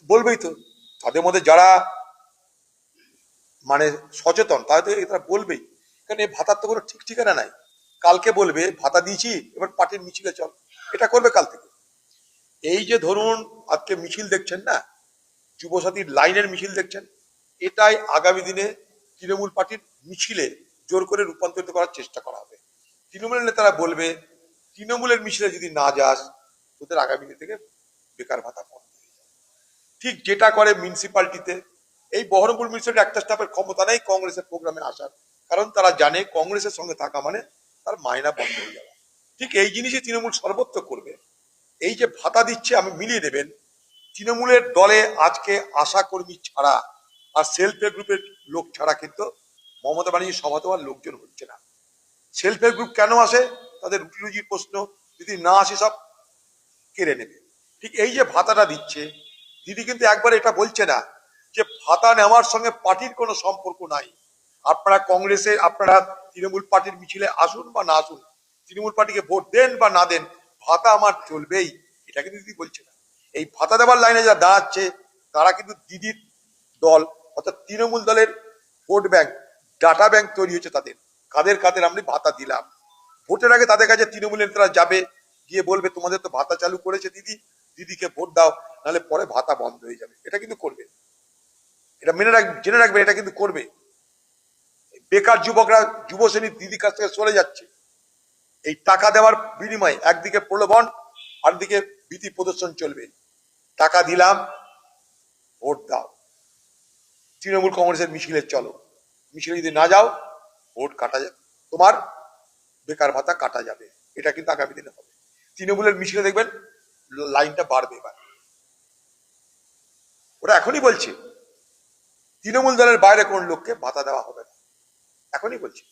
বলবেই তো, তাদের মধ্যে যারা মানে সচেতন তারা তো এটা বলবেই। কারণ এই ভাতার তো কোনো ঠিক ঠিকানা নাই। কালকে বলবে ভাতা দিয়েছি, এবার পার্টির মিছিলে চল, এটা করবে কাল থেকে। এই যে ধরুন আজকে মিছিল দেখছেন না, যুবসাথীর লাইনের মিছিল দেখছেন, এটাই আগামী দিনে তৃণমূল পার্টির মিছিলে জোর করে রূপান্তরিত করার চেষ্টা করা হবে। তৃণমূলের নেতারা বলবে তৃণমূলের মিছিলে যদি না যাস তোদের আগামী দিন থেকে বেকার ভাতা বন্ধ হয়ে যাবে। ঠিক যেটা করে মিউনিসিপালিটিতে, এই বহরমপুর মিউনিসিপালিটি একটা স্টাফের ক্ষমতা নেই কংগ্রেসের প্রোগ্রামে আসার, কারণ তারা জানে কংগ্রেসের সঙ্গে থাকা মানে তার মায়না বন্ধ হয়ে যাবে। ঠিক এই জিনিসই তৃণমূল সর্বত্র করবে। এই যে ভাতা দিচ্ছে আমি মিলিয়ে দেবেন, তৃণমূলের দলে আজকে আশা কর্মী ছাড়া আর সেলফ হেল্প গ্রুপের লোক ছাড়া কিন্তু মমতা ব্যানার্জি সভা দেওয়ার লোকজন হচ্ছে না। সেলফ হেল্প গ্রুপ কেন আসে? তাদের রুটি রুজির প্রশ্ন, যদি না আসে সব কেড়ে নেবে। ঠিক এই যে ভাতাটা দিচ্ছে, দিদি কিন্তু একবার এটা বলছে না যে ভাতা নেওয়ার সঙ্গে পার্টির কোনো সম্পর্ক নাই। আপনারা কংগ্রেসে, আপনারা তৃণমূল পার্টির মিছিলে আসুন বা না আসুন, তৃণমূল পার্টিকে ভোট দেন বা না দেন, ভাতা আমার চলবেই, এটা কিন্তু দিদি বলছে না। এই ভাতা দেওয়ার লাইনে যারা দাঁড়াচ্ছে তারা কিন্তু দিদির দল অর্থাৎ তৃণমূল দলের ভোট ব্যাংক, ডাটা ব্যাংক তৈরি হয়েছে তাদের, কাদের কাদের আমি ভাতা দিলাম। ভোটের আগে তাদের কাছে তৃণমূলের নেতারা যাবে, গিয়ে বলবে তোমাদের তো ভাতা চালু করেছে দিদি, দিদিকে ভোট দাও, নাহলে পরে ভাতা বন্ধ হয়ে যাবে। এটা কিন্তু করবে, এটা জেনে রাখবে, এটা কিন্তু করবে। বেকার যুবকরা যুব শ্রেণীর দিদির কাছ থেকে সরে যাচ্ছে এই টাকা দেওয়ার বিনিময়ে। একদিকে প্রলোভন, আরেকদিকে ভীতি প্রদর্শন চলবে। টাকা দিলাম, ভোট দাও, তৃণমূল কংগ্রেসের মিছিলে চলো, মিছিলে যদি না যাও ভোট কাটা যাবে, তোমার বেকার ভাতা কাটা যাবে। এটা কিন্তু আগামী দিনে হবে। তৃণমূলের মিছিলে দেখবেন লাইনটা বাড়বে। এবার ওরা এখনই বলছে তৃণমূল দলের বাইরে কোন লোককে ভাতা দেওয়া হবে না, এখনই বলছে।